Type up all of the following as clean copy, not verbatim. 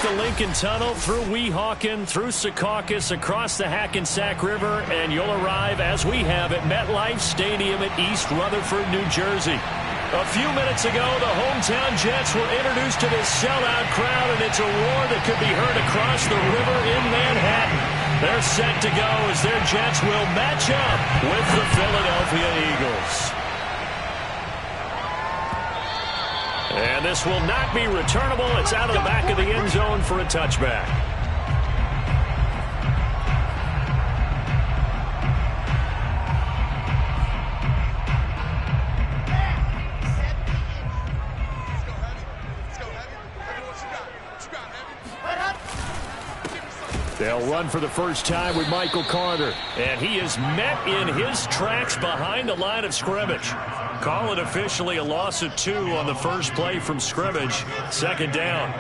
the Lincoln Tunnel, through Weehawken, through Secaucus, across the Hackensack River, and you'll arrive, as we have, at MetLife Stadium at East Rutherford, New Jersey. A few minutes ago, the hometown Jets were introduced to this sellout crowd, and it's a roar that could be heard across the river in Manhattan. They're set to go as their Jets will match up with the Philadelphia Eagles. And this will not be returnable. It's out of the back of the end zone for a touchback. They'll run for the first time with Michael Carter. And he is met in his tracks behind the line of scrimmage. Call it officially a loss of 2 on the first play from scrimmage. Second down.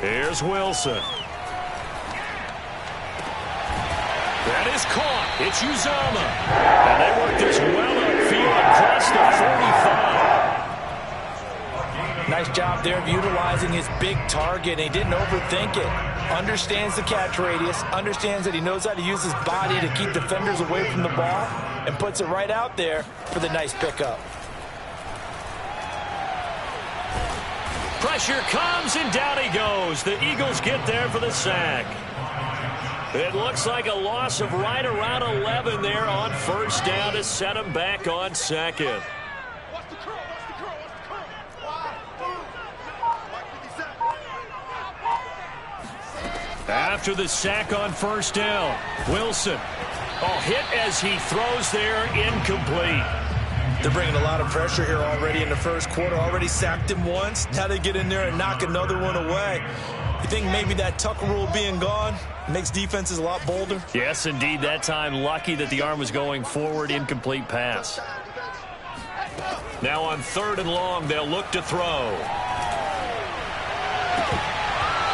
Here's Wilson. That is caught. It's Uzomah. And they work this well upfield across the 45. Nice job there of utilizing his big target. He didn't overthink it. Understands the catch radius. Understands that he knows how to use his body to keep defenders away from the ball. And puts it right out there for the nice pickup. Pressure comes and down he goes. The Eagles get there for the sack. It looks like a loss of right around 11 there on first down to set him back on second. After the sack on first down, Wilson. Hit as he throws there, incomplete. They're bringing a lot of pressure here already in the first quarter. Already sacked him once. Now they get in there and knock another one away. You think maybe that Tucker rule being gone makes defenses a lot bolder? Yes, indeed. That time, lucky that the arm was going forward. Incomplete pass. Now on 3rd and long, they'll look to throw.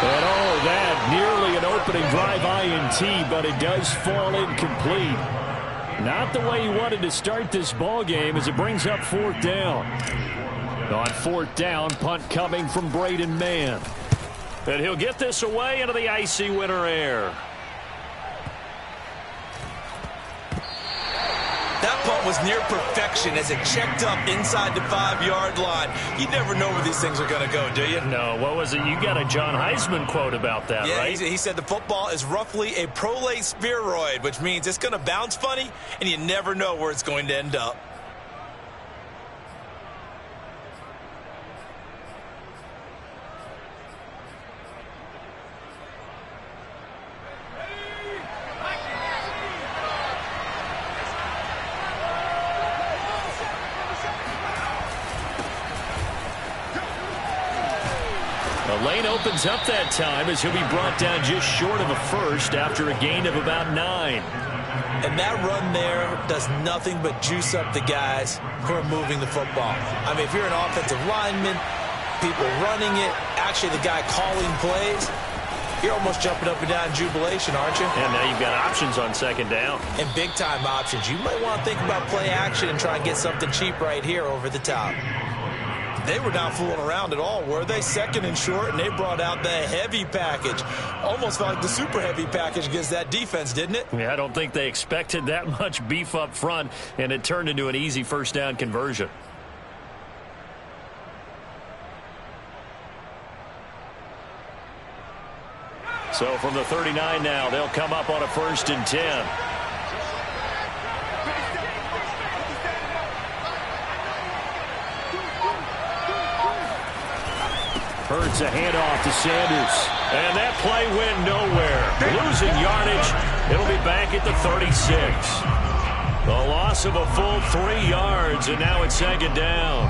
And that, nearly an opening drive INT, but it does fall incomplete. Not the way he wanted to start this ball game as it brings up 4th down. On 4th down, punt coming from Braden Mann. And he'll get this away into the icy winter air. That punt was near perfection as it checked up inside the 5-yard line. You never know where these things are going to go, do you? No, what was it? You got a John Heisman quote about that, right? Yeah, he said the football is roughly a prolate spheroid, which means it's going to bounce funny, and you never know where it's going to end up. The lane opens up that time as he'll be brought down just short of a first after a gain of about 9. And that run there does nothing but juice up the guys who are moving the football. I mean, if you're an offensive lineman, people running it, actually the guy calling plays, you're almost jumping up and down in jubilation, aren't you? And now you've got options on 2nd down. And big-time options. You might want to think about play action and try and get something cheap right here over the top. They were not fooling around at all, were they? 2nd and short, and they brought out the heavy package. Almost felt like the super heavy package against that defense, didn't it? Yeah, I don't think they expected that much beef up front, and it turned into an easy first down conversion. So from the 39 now, they'll come up on a 1st and 10. Hurts a handoff to Sanders. And that play went nowhere. Losing yardage. It'll be back at the 36. The loss of a full 3 yards, and now it's 2nd down.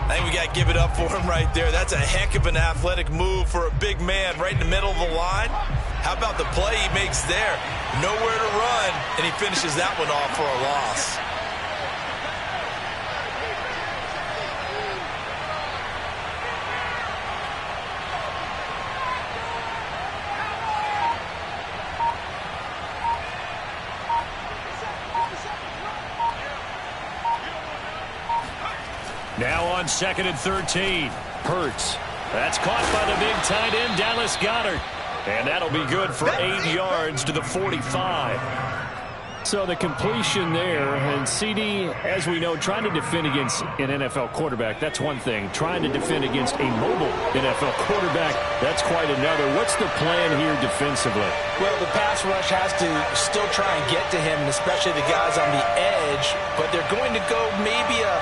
I think we got to give it up for him right there. That's a heck of an athletic move for a big man right in the middle of the line. How about the play he makes there? Nowhere to run, and he finishes that one off for a loss. Now on 2nd and 13. Hurts. That's caught by the big tight end, Dallas Goedert. And that'll be good for 8 yards to the 45. So the completion there, and CD, as we know, trying to defend against an NFL quarterback, that's one thing. Trying to defend against a mobile NFL quarterback, that's quite another. What's the plan here defensively? Well, the pass rush has to still try and get to him, and especially the guys on the edge, but they're going to go maybe a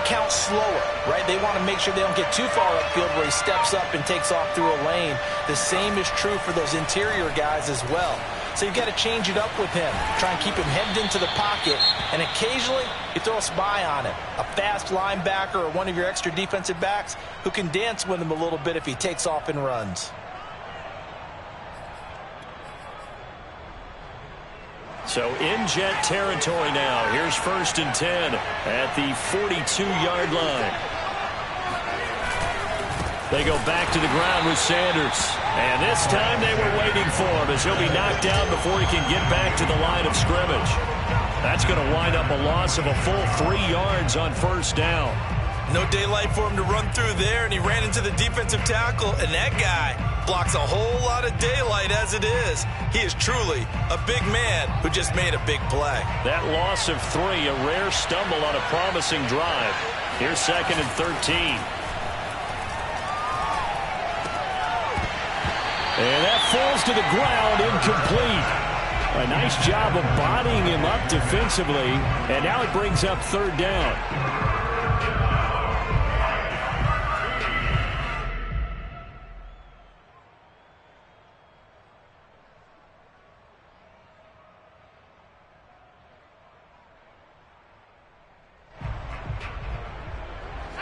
count slower, right? They want to make sure they don't get too far upfield where he steps up and takes off through a lane. The same is true for those interior guys as well. So you've got to change it up with him. Try and keep him hemmed into the pocket, and occasionally you throw a spy on him. A fast linebacker or one of your extra defensive backs who can dance with him a little bit if he takes off and runs. So in jet territory now. Here's 1st and 10 at the 42-yard line. They go back to the ground with Sanders. And this time they were waiting for him as he'll be knocked down before he can get back to the line of scrimmage. That's going to wind up a loss of a full 3 yards on 1st down. No daylight for him to run through there, and he ran into the defensive tackle, and that guy blocks a whole lot of daylight as it is. He is truly a big man who just made a big play. That loss of 3, a rare stumble on a promising drive. Here's 2nd and 13. And that falls to the ground, incomplete. A nice job of bodying him up defensively, and now it brings up 3rd down.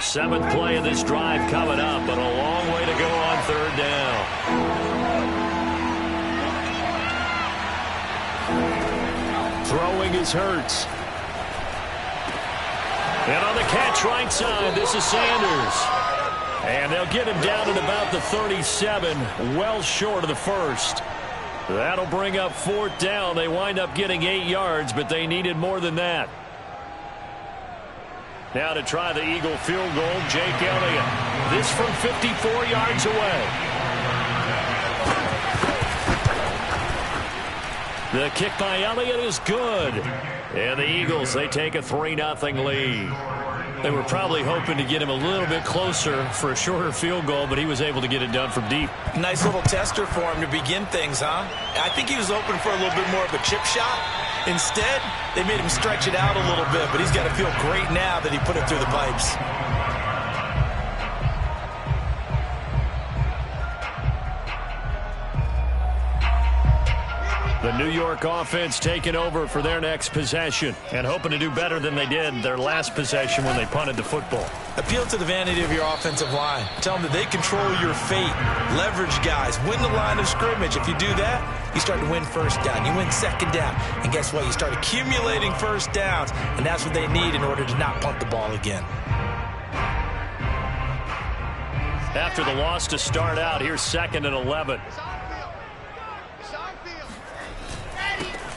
Seventh play of this drive coming up, but a long way to go on 3rd down. Throwing is Hurts. And on the catch right side, this is Sanders. And they'll get him down at about the 37, well short of the 1st. That'll bring up 4th down. They wind up getting 8 yards, but they needed more than that. Now to try the Eagle field goal, Jake Elliott. This from 54 yards away. The kick by Elliott is good. And the Eagles, they take a 3-0 lead. They were probably hoping to get him a little bit closer for a shorter field goal, but he was able to get it done from deep. Nice little tester for him to begin things, huh? I think he was open for a little bit more of a chip shot. Instead, they made him stretch it out a little bit, but he's got to feel great now that he put it through the pipes. The New York offense taking over for their next possession and hoping to do better than they did their last possession when they punted the football. Appeal to the vanity of your offensive line. Tell them that they control your fate. Leverage guys. Win the line of scrimmage. If you do that, you start to win 1st down. You win 2nd down. And guess what? You start accumulating 1st downs. And that's what they need in order to not punt the ball again. After the loss to start out, here's 2nd and 11.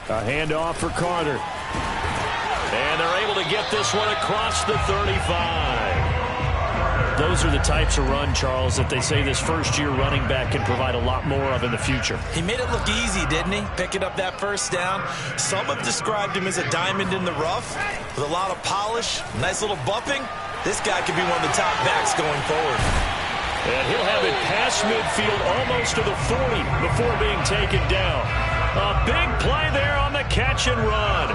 A handoff for Carter. And they're able to get this one across the 35. Those are the types of run, Charles, that they say this first-year running back can provide a lot more of in the future. He made it look easy, didn't he? Picking up that 1st down. Some have described him as a diamond in the rough with a lot of polish, nice little bumping. This guy could be one of the top backs going forward. And he'll have it past midfield almost to the 40 before being taken down. A big play there on the catch and run.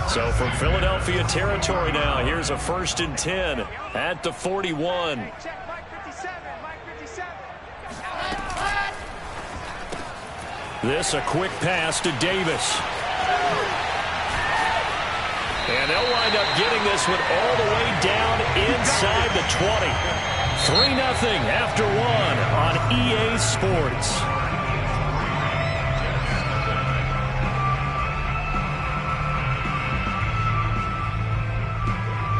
So from Philadelphia territory now, here's a 1st and 10 at the 41. This a quick pass to Davis. And they'll wind up getting this one all the way down inside the 20. 3-0 after 1 on EA Sports.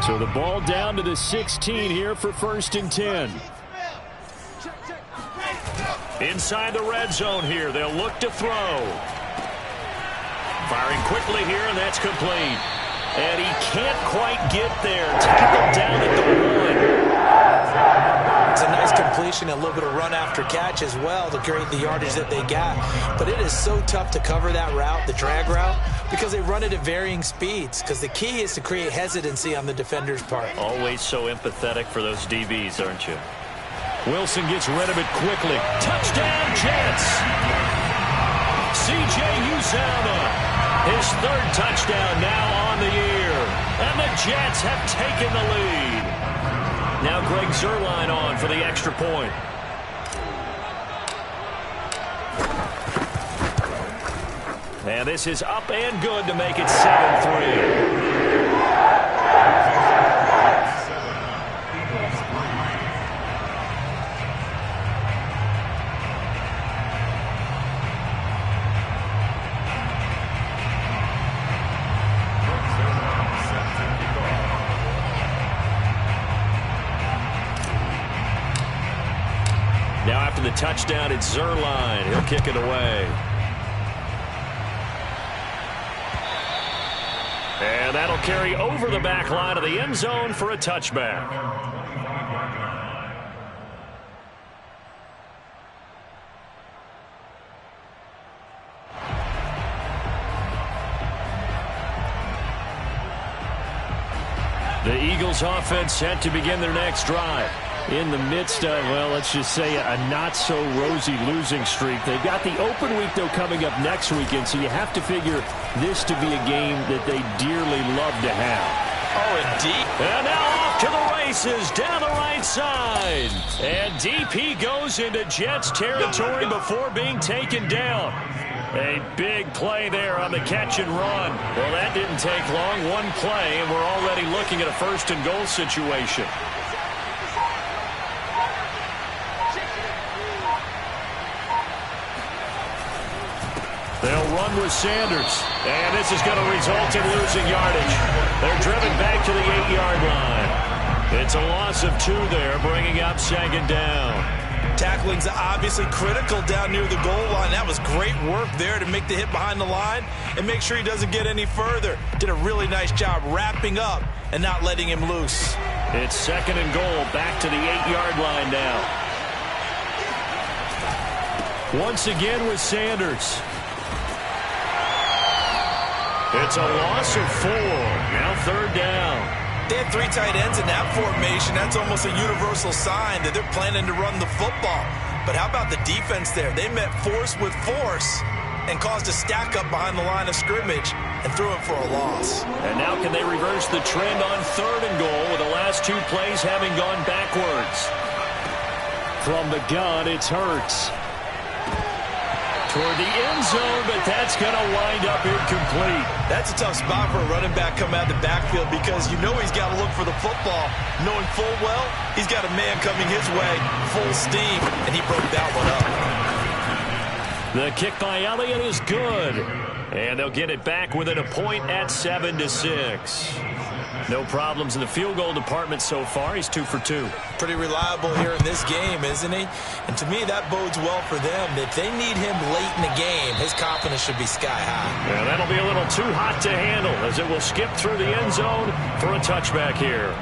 So the ball down to the 16 here for 1st and 10. Inside the red zone here, they'll look to throw. Firing quickly here, and that's complete. And he can't quite get there. Tackled down at the 1. It's a nice completion, a little bit of run after catch as well to create the yardage that they got. But it is so tough to cover that route, the drag route, because they run it at varying speeds. Because the key is to create hesitancy on the defender's part. Always so empathetic for those DBs, aren't you? Wilson gets rid of it quickly. Touchdown, Jets! C.J. Uzomah, his 3rd touchdown now on the year. And the Jets have taken the lead. Now Greg Zuerlein on for the extra point. And this is up and good to make it 7-3. Now after the touchdown, it's Zuerlein. He'll kick it away. And that'll carry over the back line of the end zone for a touchback. The Eagles offense set to begin their next drive. In the midst of, well, let's just say a not-so-rosy losing streak. They've got the open week, though, coming up next weekend, so you have to figure this to be a game that they dearly love to have. Oh, indeed. And now off to the races down the right side. And DP goes into Jets territory before being taken down. A big play there on the catch and run. Well, that didn't take long. One play, and we're already looking at a 1st and goal situation. They'll run with Sanders, and this is going to result in losing yardage. They're driven back to the 8-yard line. It's a loss of 2 there, bringing up 2nd down. Tackling's obviously critical down near the goal line. That was great work there to make the hit behind the line and make sure he doesn't get any further. Did a really nice job wrapping up and not letting him loose. It's 2nd and goal, back to the 8-yard line now. Once again with Sanders. It's a loss of 4. Now 3rd down. They had 3 tight ends in that formation. That's almost a universal sign that they're planning to run the football. But how about the defense there? They met force with force and caused a stack up behind the line of scrimmage and threw it for a loss. And now can they reverse the trend on 3rd and goal with the last 2 plays having gone backwards? From the gun, it's Hurts. Toward the end zone, but that's going to wind up incomplete. That's a tough spot for a running back coming out of the backfield because you know he's got to look for the football, knowing full well he's got a man coming his way, full steam, and he broke that one up. The kick by Elliott is good, and they'll get it back within a point at 7-6. No problems in the field goal department so far. He's 2 for 2. Pretty reliable here in this game, isn't he? And to me, that bodes well for them. If they need him late in the game, his confidence should be sky high. Yeah, that'll be a little too hot to handle as it will skip through the end zone for a touchback here.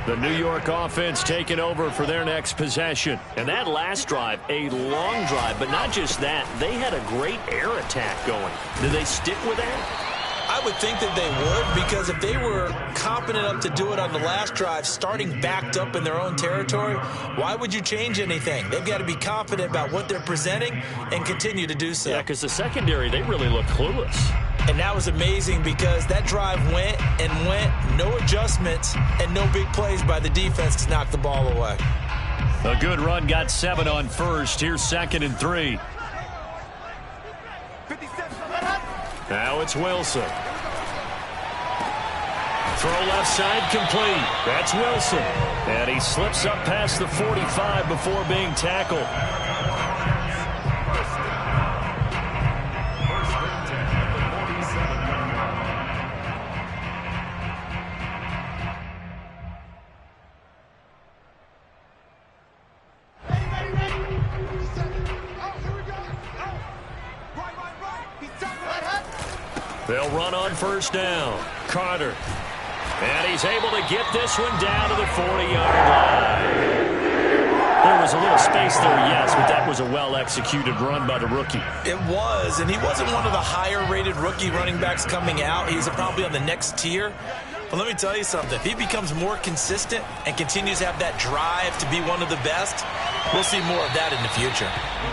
The New York offense taking over for their next possession. And that last drive, a long drive, but not just that. They had a great air attack going. Did they stick with that? I would think that they would, because if they were confident enough to do it on the last drive, starting backed up in their own territory, why would you change anything? They've got to be confident about what they're presenting and continue to do so. Yeah, because the secondary, they really look clueless. And that was amazing because that drive went and went, no adjustments, and no big plays by the defense to knock the ball away. A good run got 7 on first. Here's 2nd and 3. Now it's Wilson. Throw left side complete. That's Wilson. And he slips up past the 45 before being tackled. They'll run on first down. Carter. And he's able to get this one down to the 40-yard line. There was a little space there, yes, but that was a well-executed run by the rookie. It was, and he wasn't one of the higher-rated rookie running backs coming out. He's probably on the next tier. But let me tell you something. If he becomes more consistent and continues to have that drive to be one of the best, we'll see more of that in the future.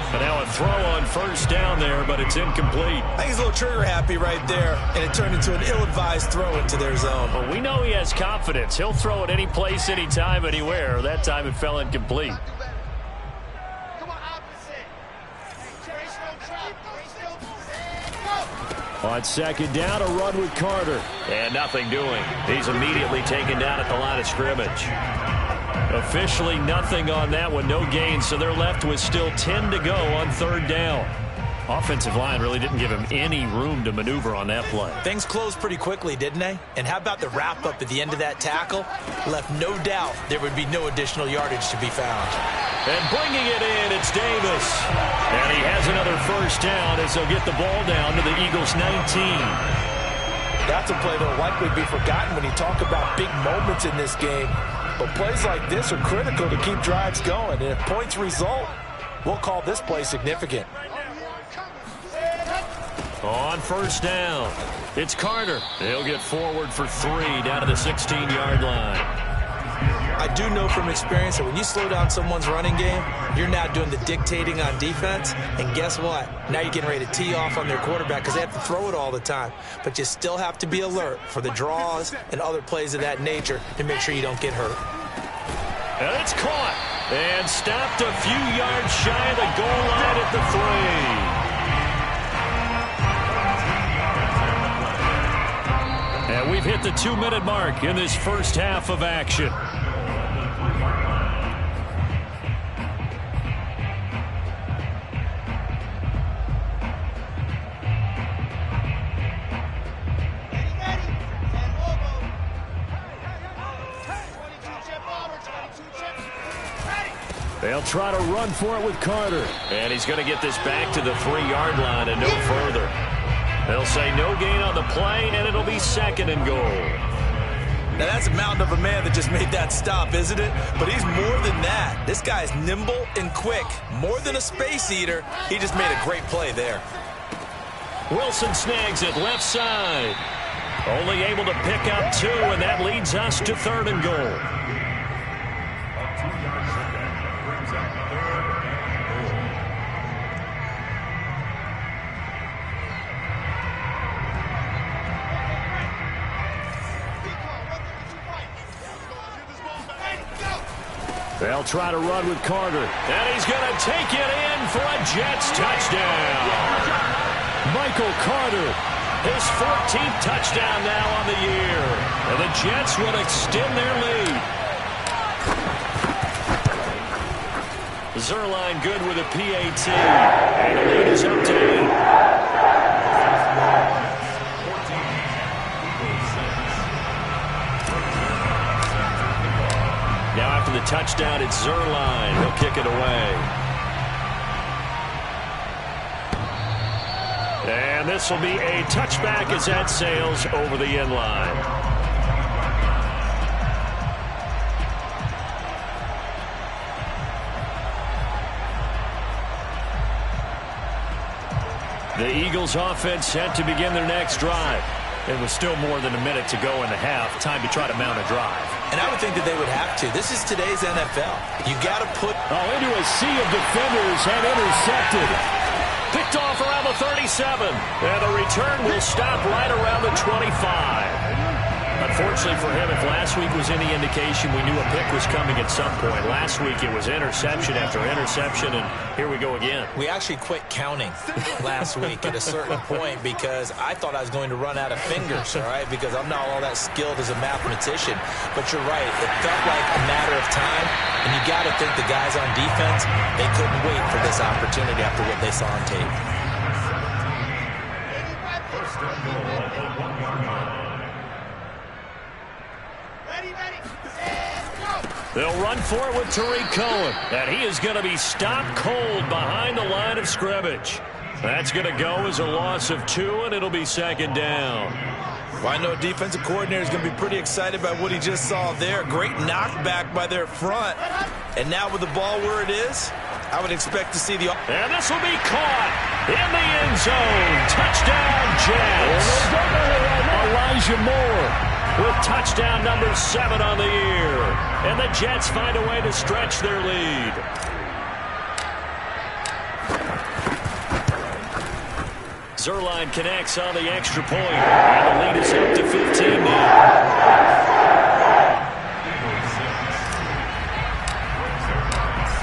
But now a throw on first down there, but it's incomplete. I think he's a little trigger-happy right there, and it turned into an ill-advised throw into their zone. Well, we know he has confidence. He'll throw it any place, anytime, anywhere. That time it fell incomplete. On second down, a run with Carter. And nothing doing. He's immediately taken down at the line of scrimmage. Officially nothing on that one, no gain, so they're left with still 10 to go on third down. Offensive line really didn't give him any room to maneuver on that play. Things closed pretty quickly, didn't they? And how about the wrap-up at the end of that tackle? Left no doubt there would be no additional yardage to be found. And bringing it in, it's Davis. And he has another first down as they'll get the ball down to the Eagles' 19. That's a play that will likely be forgotten when you talk about big moments in this game. But plays like this are critical to keep drives going. And if points result, we'll call this play significant. On first down, it's Carter. He'll get forward for 3 down to the 16-yard line. I do know from experience that when you slow down someone's running game, you're now doing the dictating on defense. And guess what? Now you're getting ready to tee off on their quarterback because they have to throw it all the time. But you still have to be alert for the draws and other plays of that nature to make sure you don't get hurt. And it's caught and stopped a few yards shy of the goal line at the 3. And we've hit the 2-minute mark in this first half of action. They'll try to run for it with Carter. And he's going to get this back to the 3-yard line and no further. They'll say no gain on the play, and it'll be second and goal. Now, that's a mountain of a man that just made that stop, isn't it? But he's more than that. This guy's nimble and quick. More than a space eater, he just made a great play there. Wilson snags it left side. Only able to pick up 2, and that leads us to third and goal. They'll try to run with Carter. And he's going to take it in for a Jets touchdown. Michael Carter, his 14th touchdown now on the year. And the Jets will extend their lead. Zerline good with a PAT. And the lead is up to 8. Now after the touchdown, it's Zerline. He'll kick it away. And this will be a touchback as that sails over the end line. The Eagles offense set to begin their next drive. It was still more than a minute to go in the half. Time to try to mount a drive. And I would think that they would have to. This is today's NFL. You got to put... into a sea of defenders and intercepted. Picked off around the 37. And the return will stop right around the 25. Unfortunately for him, if last week was any indication, we knew a pick was coming at some point. Last week it was interception after interception, and here we go again. We actually quit counting last week at a certain point because I thought I was going to run out of fingers, all right, because I'm not all that skilled as a mathematician. But you're right. It felt like a matter of time, and you got to think the guys on defense, they couldn't wait for this opportunity after what they saw on tape. They'll run for it with Tariq Cohen, and he is going to be stopped cold behind the line of scrimmage. That's going to go as a loss of 2, and it'll be second down. Well, I know a defensive coordinator is going to be pretty excited about what he just saw there. Great knockback by their front. And now with the ball where it is, I would expect to see the... And this will be caught in the end zone. Touchdown, Jets. Elijah Moore with touchdown number 7 on the year. And the Jets find a way to stretch their lead. Zerline connects on the extra point. And the lead is up to 15 now.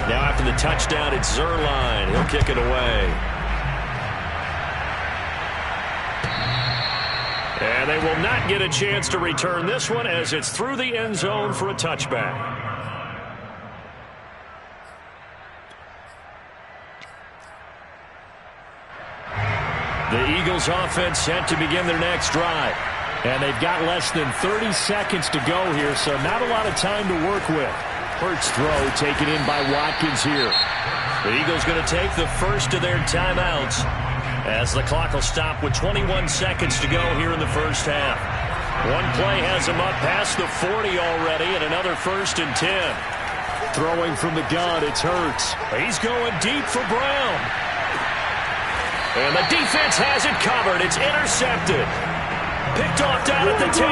Now after the touchdown, it's Zerline. He'll kick it away. And they will not get a chance to return this one as it's through the end zone for a touchback. The Eagles offense set to begin their next drive. And they've got less than 30 seconds to go here, so not a lot of time to work with. Hurts throw taken in by Watkins here. The Eagles going to take the first of their timeouts as the clock will stop with 21 seconds to go here in the first half. One play has him up past the 40 already, and another 1st and 10. Throwing from the gun, it's Hurts. He's going deep for Brown. And the defense has it covered. It's intercepted. Picked off down at the 10.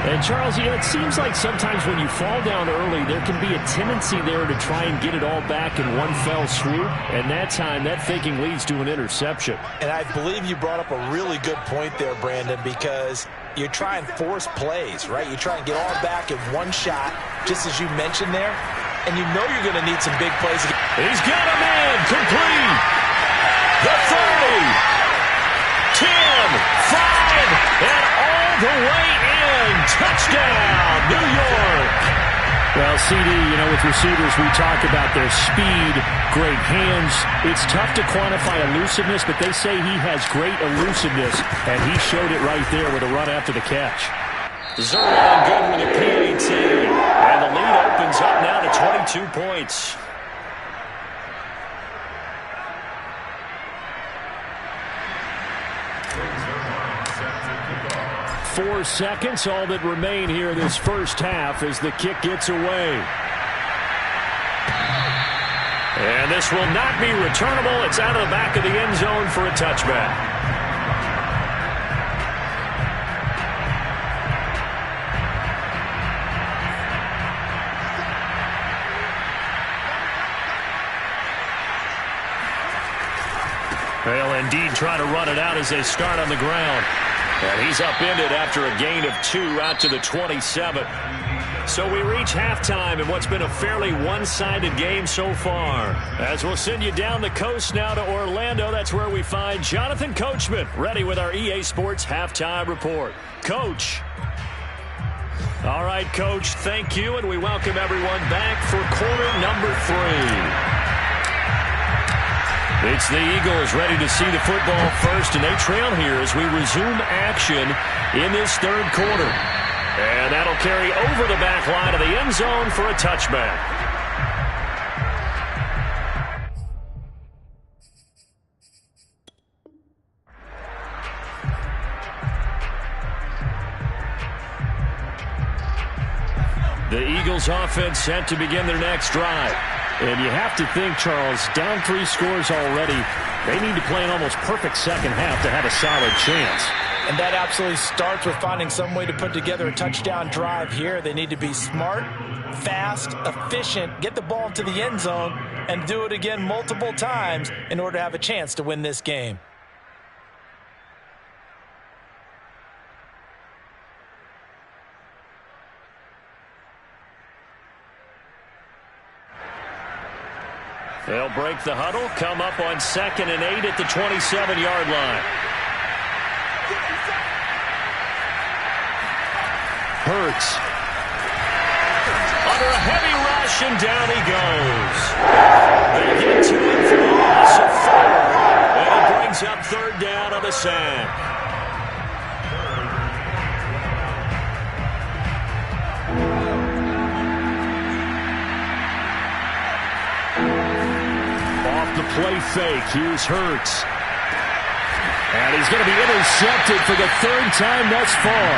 And, Charles, it seems like sometimes when you fall down early, there can be a tendency there to try and get it all back in one fell swoop. And that time, that thinking leads to an interception. And I believe you brought up a really good point there, Brandon, because you try and force plays, right? You try and get all back in one shot, just as you mentioned there. And you know you're going to need some big plays. He's got him in. Complete. The 30, 10, 5, and all the way in. Touchdown, New York. Well, CD, with receivers, we talk about their speed, great hands. It's tough to quantify elusiveness, but they say he has great elusiveness, and he showed it right there with a run after the catch. Zerline good with a PAT, and the lead opens up now to 22 points. 4 seconds, all that remain here in this first half as the kick gets away. And this will not be returnable. It's out of the back of the end zone for a touchback. They'll indeed try to run it out as they start on the ground. And he's upended after a gain of 2 out to the 27. So we reach halftime in what's been a fairly one-sided game so far. As we'll send you down the coast now to Orlando, that's where we find Jonathan Coachman, ready with our EA Sports Halftime Report. Coach. All right, Coach, thank you, and we welcome everyone back for quarter number 3. It's the Eagles ready to see the football first, and they trail here as we resume action in this third quarter. And that'll carry over the back line of the end zone for a touchback. The Eagles offense set to begin their next drive. And you have to think, Charles, down 3 scores already, they need to play an almost perfect second half to have a solid chance. And that absolutely starts with finding some way to put together a touchdown drive here. They need to be smart, fast, efficient, get the ball into the end zone, and do it again multiple times in order to have a chance to win this game. They'll break the huddle, come up on 2nd and 8 at the 27-yard line. Hurts. Under a heavy rush, and down he goes. They get to him for a loss of 4. And he brings up 3rd down on the sack. The play fake. Here's Hurts. is going to be intercepted for the third time thus far.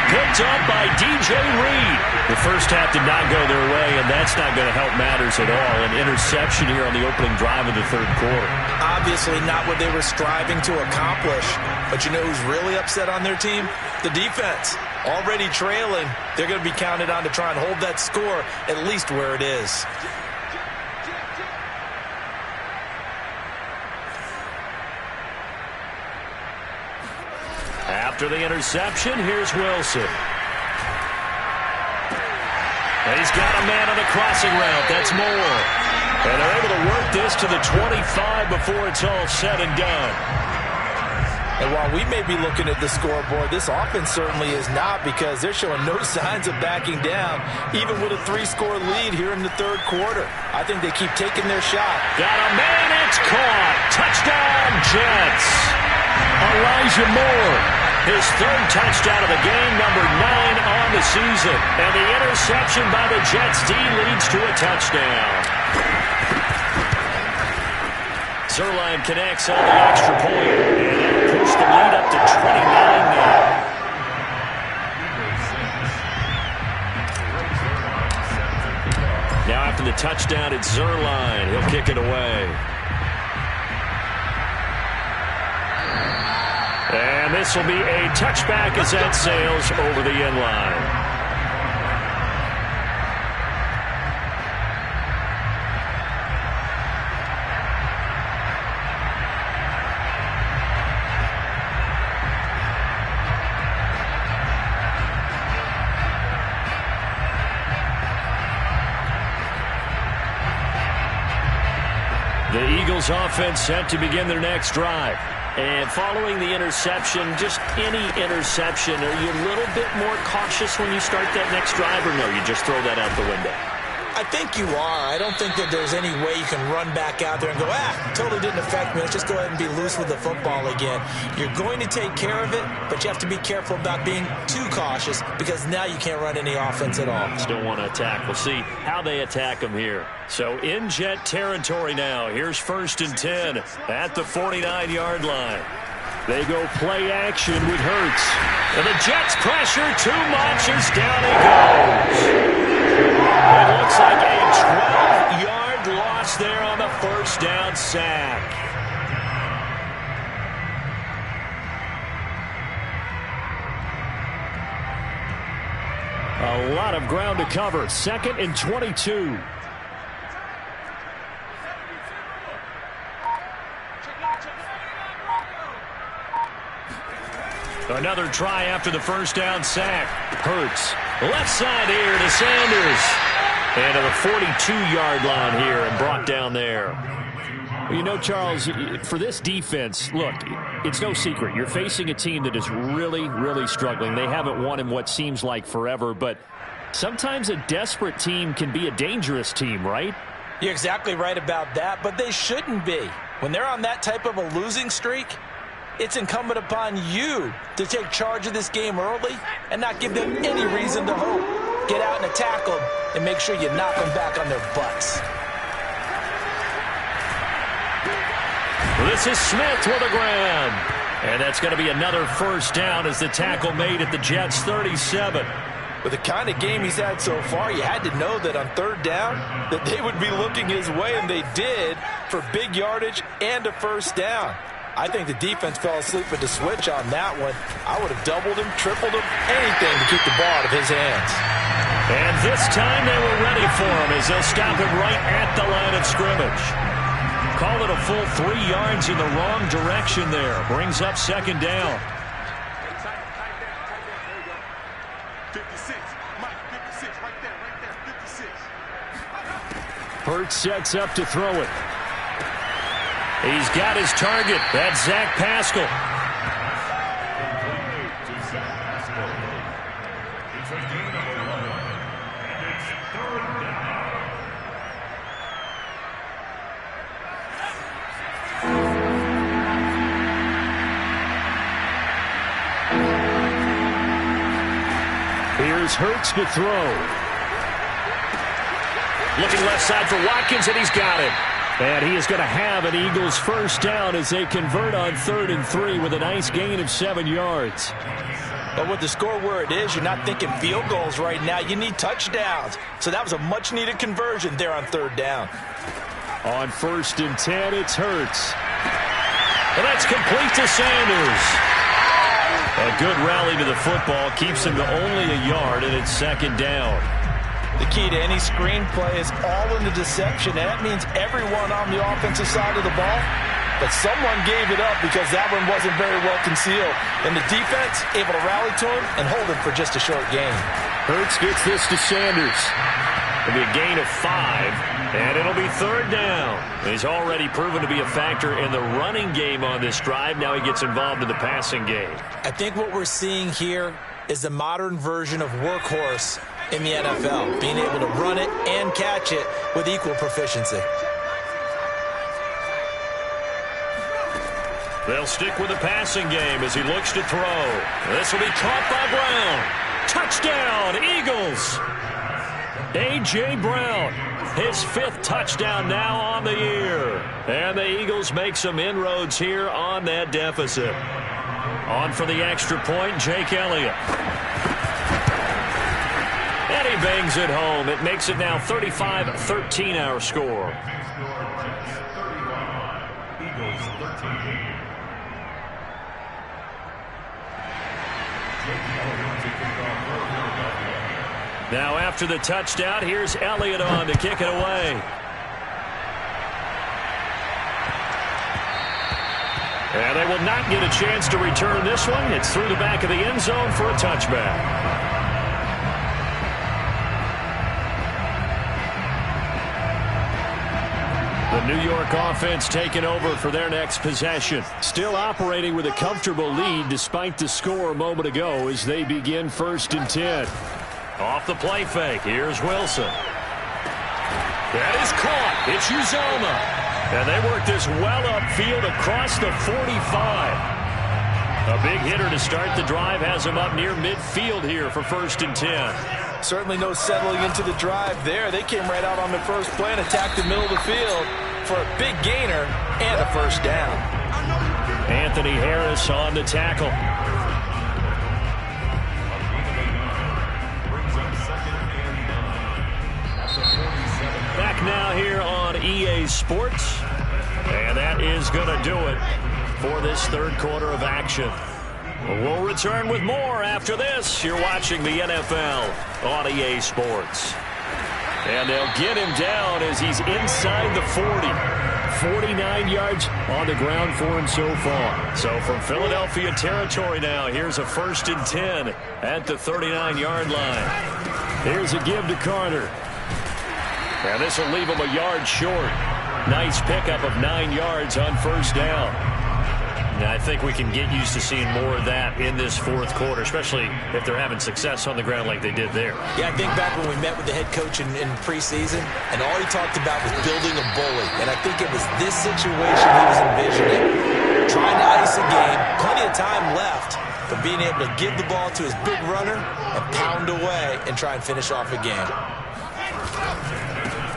Picked up by DJ Reed. The first half did not go their way, and that's not going to help matters at all. An interception here on the opening drive of the third quarter. Obviously not what they were striving to accomplish. But you know who's really upset on their team? The defense. Already trailing. They're going to be counted on to try and hold that score at least where it is. After the interception, here's Wilson. He's got a man on the crossing route. That's Moore. And they're able to work this to the 25 before it's all said and done. And while we may be looking at the scoreboard, this offense certainly is not, because they're showing no signs of backing down, even with a 3-score lead here in the third quarter. I think they keep taking their shot. Got a man, it's caught. Touchdown, Jets. Elijah Moore, his third touchdown of the game, number 9 on the season. And the interception by the Jets D leads to a touchdown. Zerline connects on the extra point, and that'll push the lead up to 29 now. Now after the touchdown, it's Zerline. He'll kick it away. And this will be a touchback as that sails over the end line. The Eagles offense set to begin their next drive. And following the interception, just any interception, are you a little bit more cautious when you start that next drive, or no, you just throw that out the window? I think you are. I don't think that there's any way you can run back out there and go, totally didn't affect me. Let's just go ahead and be loose with the football again. You're going to take care of it, but you have to be careful about being too cautious, because now you can't run any offense at all. Still want to attack. We'll see how they attack them here. So in Jet territory now. Here's 1st and 10 at the 49-yard line. They go play action with Hurts. And the Jets pressure too much as down he goes. It looks like a 12-yard loss there on the first down sack. A lot of ground to cover. 2nd and 22. Another try after the first down sack. Hurts. Left side here to Sanders. And to the 42-yard line here and brought down there. Well, you know, Charles, for this defense, look, it's no secret. You're facing a team that is really, really struggling. They haven't won in what seems like forever, but sometimes a desperate team can be a dangerous team, right? You're exactly right about that, but they shouldn't be. When they're on that type of a losing streak, it's incumbent upon you to take charge of this game early and not give them any reason to hope. Get out and attack them and make sure you knock them back on their butts. This is Smith with a grab. And that's going to be another first down as the tackle made at the Jets' 37. With the kind of game he's had so far, you had to know that on 3rd down that they would be looking his way, and they did, for big yardage and a first down. I think the defense fell asleep at the switch on that one. I would have doubled him, tripled him, anything to keep the ball out of his hands. And this time they were ready for him as they'll stop him right at the line of scrimmage. Call it a full 3 yards in the wrong direction there. Brings up 2nd down. 56. Mike, 56. Right there. 56. Hurts sets up to throw it. He's got his target. That's Zach Pascal. Here's Hurts to throw. Looking left side for Watkins, and he's got it. And he is going to have an Eagles first down as they convert on 3rd and 3 with a nice gain of 7 yards. But with the score where it is, you're not thinking field goals right now. You need touchdowns. So that was a much-needed conversion there on 3rd down. On 1st and 10, it's Hurts. And that's complete to Sanders. A good rally to the football keeps him to only a yard, and it's 2nd down. The key to any screen play is all in the deception, and that means everyone on the offensive side of the ball. But someone gave it up because that one wasn't very well concealed. And the defense able to rally to him and hold him for just a short gain. Hurts gets this to Sanders. It'll be a gain of 5, and it'll be 3rd down. He's already proven to be a factor in the running game on this drive. Now he gets involved in the passing game. I think what we're seeing here is the modern version of workhorse in the NFL, being able to run it and catch it with equal proficiency. They'll stick with the passing game as he looks to throw. This will be caught by Brown. Touchdown, Eagles! A.J. Brown, his 5th touchdown now on the year. And the Eagles make some inroads here on that deficit. On for the extra point, Jake Elliott. And he bangs it home. It makes it now 35-13 our score. Now after the touchdown, here's Elliott on to kick it away. And they will not get a chance to return this one. It's through the back of the end zone for a touchback. The New York offense taking over for their next possession. Still operating with a comfortable lead despite the score a moment ago as they begin 1st and 10. Off the play fake, here's Wilson. That is caught. It's Uzomah. And they work this well upfield across the 45. A big hitter to start the drive has him up near midfield here for 1st and 10. Certainly no settling into the drive there. They came right out on the first play and attacked the middle of the field for a big gainer and a 1st down. Anthony Harris on the tackle. Back now here on EA Sports. And that is going to do it for this 3rd quarter of action. We'll return with more after this. You're watching the NFL on EA Sports. And they'll get him down as he's inside the 40. 49 yards on the ground for him so far. So from Philadelphia territory now, here's a 1st and 10 at the 39-yard line. Here's a give to Carter. And this will leave him a yard short. Nice pickup of 9 yards on 1st down. Now, I think we can get used to seeing more of that in this 4th quarter, especially if they're having success on the ground like they did there. Yeah, I think back when we met with the head coach in preseason, and all he talked about was building a bully. And I think it was this situation he was envisioning. Trying to ice a game, plenty of time left, but being able to give the ball to his big runner and pound away and try and finish off a game.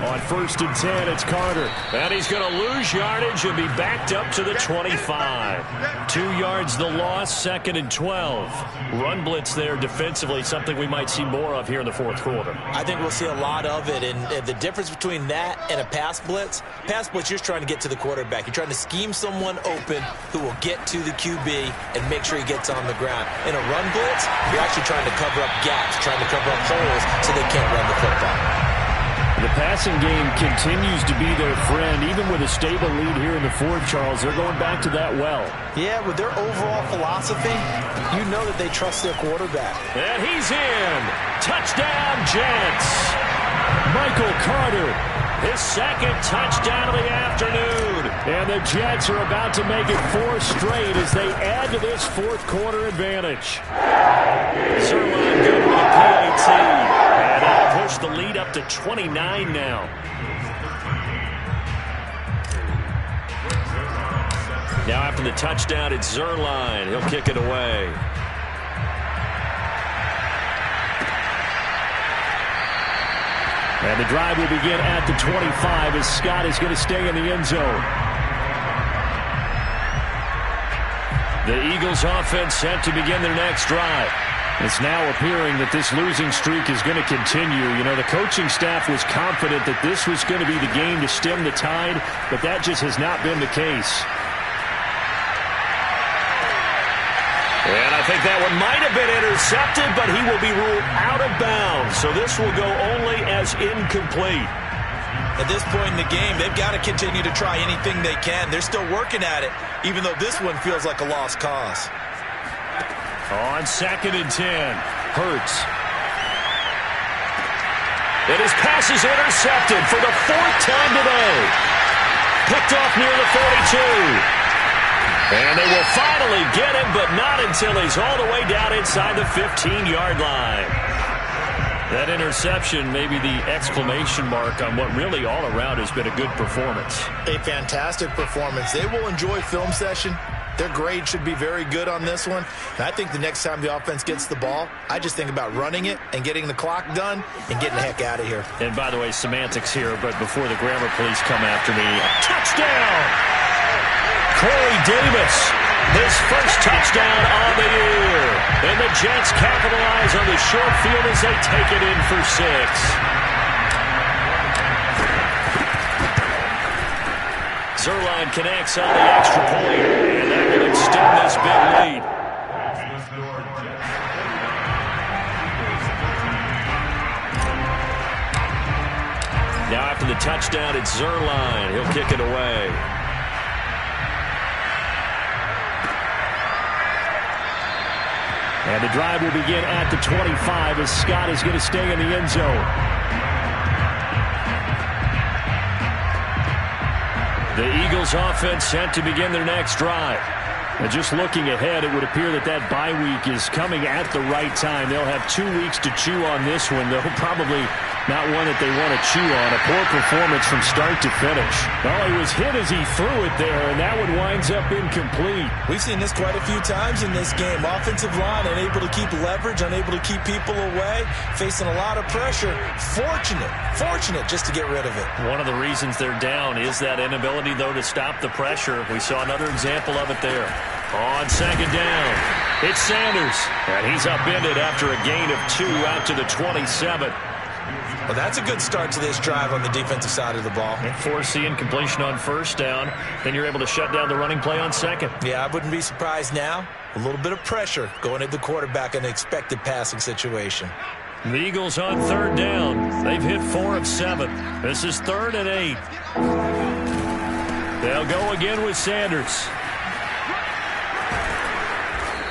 On 1st and 10, it's Carter. And he's going to lose yardage and be backed up to the 25. 2 yards the loss, 2nd and 12. Run blitz there defensively, something we might see more of here in the 4th quarter. I think we'll see a lot of it. And the difference between that and a pass blitz, you're just trying to get to the quarterback. You're trying to scheme someone open who will get to the QB and make sure he gets on the ground. In a run blitz, you're actually trying to cover up gaps, trying to cover up holes so they can't run the football. The passing game continues to be their friend, even with a stable lead here in the 4th, Charles. They're going back to that well. Yeah, with their overall philosophy, you know that they trust their quarterback. And he's in. Touchdown, Jets. Michael Carter, his 2nd touchdown of the afternoon. And the Jets are about to make it 4 straight as they add to this 4th quarter advantage. Zerline good with a PAT. And that'll push the lead up to 29 now. Now after the touchdown, it's Zerline. He'll kick it away. And the drive will begin at the 25 as Scott is going to stay in the end zone. The Eagles offense set to begin their next drive. It's now appearing that this losing streak is going to continue. You know, the coaching staff was confident that this was going to be the game to stem the tide, but that just has not been the case. And I think that one might have been intercepted, but he will be ruled out of bounds. So this will go only as incomplete. At this point in the game, they've got to continue to try anything they can. They're still working at it, even though this one feels like a lost cause. On 2nd and 10, Hurts. And his pass is intercepted for the 4th time today. Picked off near the 42. And they will finally get him, but not until he's all the way down inside the 15-yard line. That interception may be the exclamation mark on what really all around has been a good performance. A fantastic performance. They will enjoy film session. Their grade should be very good on this one. And I think the next time the offense gets the ball, I just think about running it and getting the clock done and getting the heck out of here. And by the way, semantics here, but before the grammar police come after me, touchdown! Corey Davis, his first touchdown on the year. And the Jets capitalize on the short field as they take it in for 6. Zerline connects on the extra point, and that will extend this big lead. Now after the touchdown, it's Zerline. He'll kick it away. And the drive will begin at the 25 as Scott is going to stay in the end zone. The Eagles offense set to begin their next drive. And just looking ahead, it would appear that that bye week is coming at the right time. They'll have 2 weeks to chew on this one, though probably not one that they want to chew on. A poor performance from start to finish. Well, he was hit as he threw it there, and that one winds up incomplete. We've seen this quite a few times in this game. Offensive line unable to keep leverage, unable to keep people away, facing a lot of pressure. Fortunate just to get rid of it. One of the reasons they're down is that inability, though, to stop the pressure. We saw another example of it there. On 2nd down, it's Sanders, and he's upended after a gain of 2 out to the 27. Well, that's a good start to this drive on the defensive side of the ball. Force the incompletion on 1st down. Then you're able to shut down the running play on 2nd. Yeah, I wouldn't be surprised now. A little bit of pressure going at the quarterback in an expected passing situation. The Eagles on 3rd down. They've hit 4 of 7. This is 3rd and 8. They'll go again with Sanders.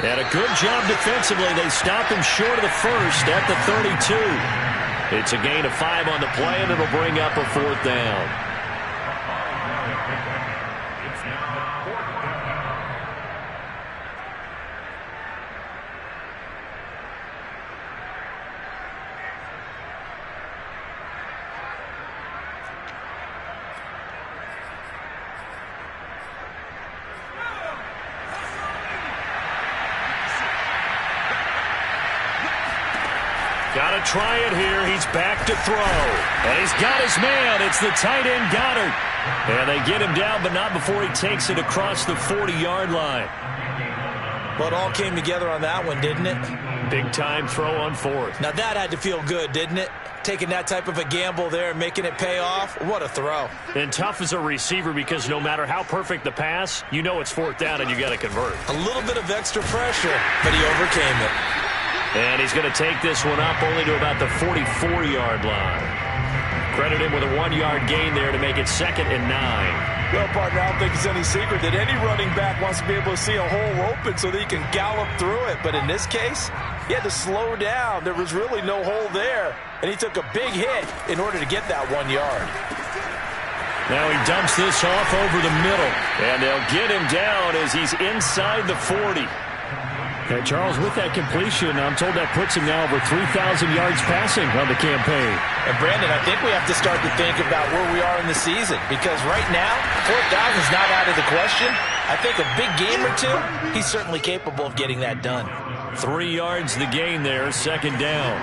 And a good job defensively. They stop him short of the 1st at the 32. It's a gain of 5 on the play, and it'll bring up a 4th down. Got to try it here. He's back to throw. And he's got his man. It's the tight end, Goddard. And they get him down, but not before he takes it across the 40-yard line. Well, it all came together on that one, didn't it? Big-time throw on 4th. Now, that had to feel good, didn't it? Taking that type of a gamble there and making it pay off. What a throw. And tough as a receiver because no matter how perfect the pass, you know it's 4th down and you got to convert. A little bit of extra pressure, but he overcame it. And he's going to take this one up only to about the 44-yard line. Credit him with a 1-yard gain there to make it 2nd and 9. Well, partner, I don't think it's any secret that any running back wants to be able to see a hole open so that he can gallop through it. But in this case, he had to slow down. There was really no hole there. And he took a big hit in order to get that 1 yard. Now he dumps this off over the middle. And they'll get him down as he's inside the 40. And Charles, with that completion, I'm told that puts him now over 3,000 yards passing on the campaign. And Brandon, I think we have to start to think about where we are in the season, because right now, 4,000 is not out of the question. I think a big game or 2, he's certainly capable of getting that done. 3 yards the gain there, 2nd down.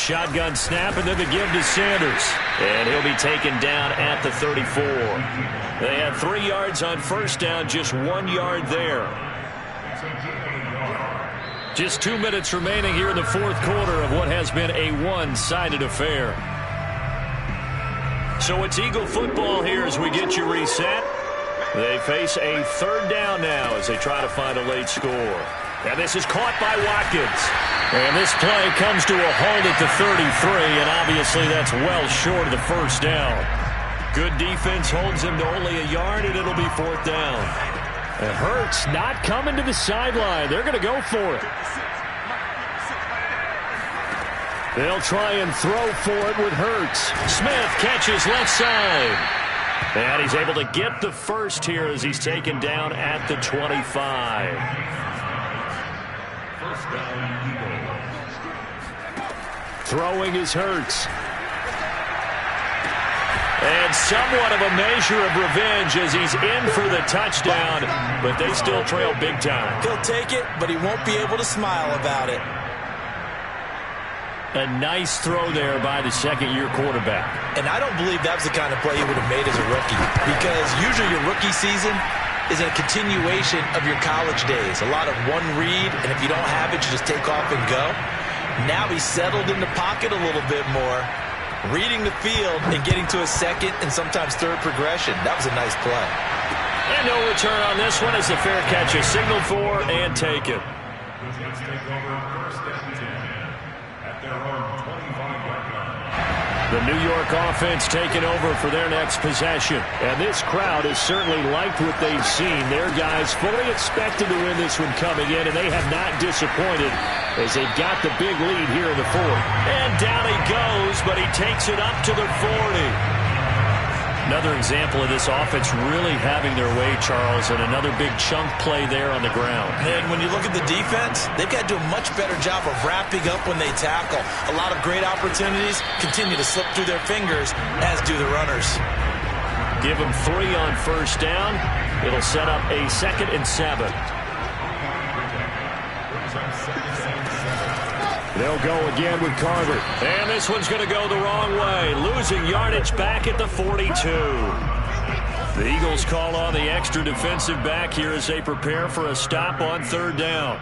Shotgun snap, and then the give to Sanders. And he'll be taken down at the 34. They had 3 yards on first down, just 1 yard there. Just 2 minutes remaining here in the fourth quarter of what has been a one-sided affair. So it's Eagle football here as we get you reset. They face a third down now as they try to find a late score. And this is caught by Watkins. And this play comes to a halt at the 33, and obviously that's well short of the first down. Good defense holds him to only a yard, and it'll be fourth down. And Hurts not coming to the sideline. They're going to go for it. They'll try and throw for it with Hurts. Smith catches left side. And he's able to get the first here as he's taken down at the 25. Throwing is Hurts. And somewhat of a measure of revenge as he's in for the touchdown, but they still trail big time. He'll take it, but he won't be able to smile about it. A nice throw there by the second-year quarterback. And I don't believe that was the kind of play he would have made as a rookie, because usually your rookie season is a continuation of your college days. A lot of one read, and if you don't have it, you just take off and go. Now he's settled in the pocket a little bit more, reading the field and getting to a second and sometimes third progression. That was a nice play. And no return on this one as the fair catch is signaled for and taken. The New York offense taking over for their next possession. And this crowd has certainly liked what they've seen. Their guys fully expected to win this one coming in, and they have not disappointed as they've got the big lead here in the fourth. And down he goes, but he takes it up to the 40. Another example of this offense really having their way, Charles, and another big chunk play there on the ground. And when you look at the defense, they've got to do a much better job of wrapping up when they tackle. A lot of great opportunities continue to slip through their fingers, as do the runners. Give them 3 on first down. It'll set up a 2nd and 7. They'll go again with Carter. And this one's going to go the wrong way. Losing yardage back at the 42. The Eagles call on the extra defensive back here as they prepare for a stop on third down.